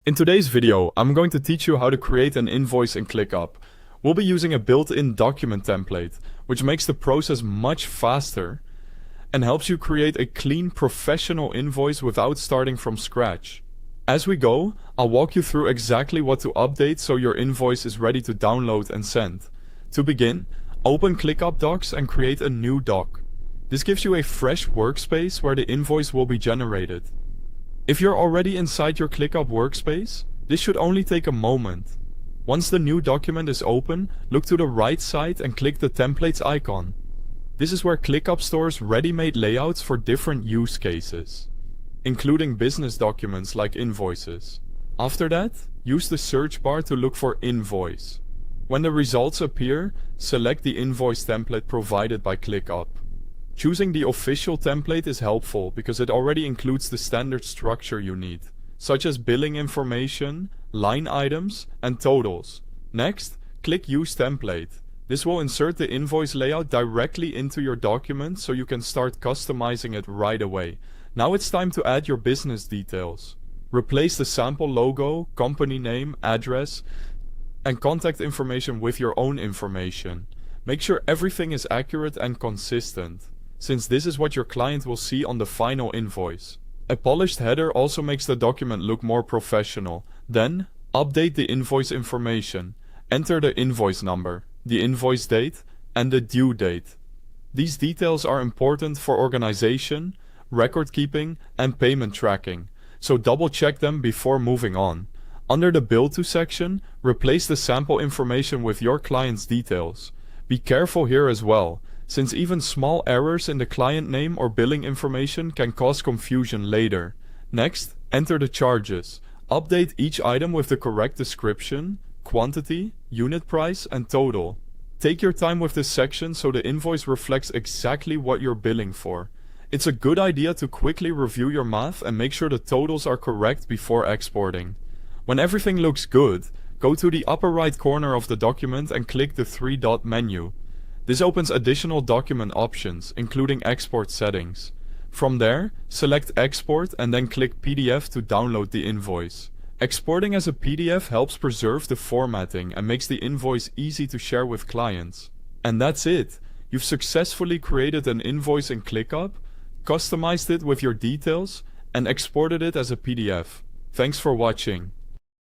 In today's video, I'm going to teach you how to create an invoice in ClickUp. We'll be using a built-in document template, which makes the process much faster and helps you create a clean, professional invoice without starting from scratch. As we go, I'll walk you through exactly what to update so your invoice is ready to download and send. To begin, open ClickUp Docs and create a new doc. This gives you a fresh workspace where the invoice will be generated. If you're already inside your ClickUp workspace, this should only take a moment. Once the new document is open, look to the right side and click the templates icon. This is where ClickUp stores ready-made layouts for different use cases, including business documents like invoices. After that, use the search bar to look for invoice. When the results appear, select the invoice template provided by ClickUp. Choosing the official template is helpful because it already includes the standard structure you need, such as billing information, line items, and totals. Next, click Use Template. This will insert the invoice layout directly into your document so you can start customizing it right away. Now it's time to add your business details. Replace the sample logo, company name, address, and contact information with your own information. Make sure everything is accurate and consistent, since this is what your client will see on the final invoice. A polished header also makes the document look more professional. Then, update the invoice information. Enter the invoice number, the invoice date, and the due date. These details are important for organization, record keeping, and payment tracking, so double check them before moving on. Under the Bill To section, replace the sample information with your client's details. Be careful here as well, since even small errors in the client name or billing information can cause confusion later. Next, enter the charges. Update each item with the correct description, quantity, unit price, and total. Take your time with this section so the invoice reflects exactly what you're billing for. It's a good idea to quickly review your math and make sure the totals are correct before exporting. When everything looks good, go to the upper right corner of the document and click the three-dot menu. This opens additional document options, including export settings. From there, select Export and then click PDF to download the invoice. Exporting as a PDF helps preserve the formatting and makes the invoice easy to share with clients. And that's it! You've successfully created an invoice in ClickUp, customized it with your details, and exported it as a PDF. Thanks for watching.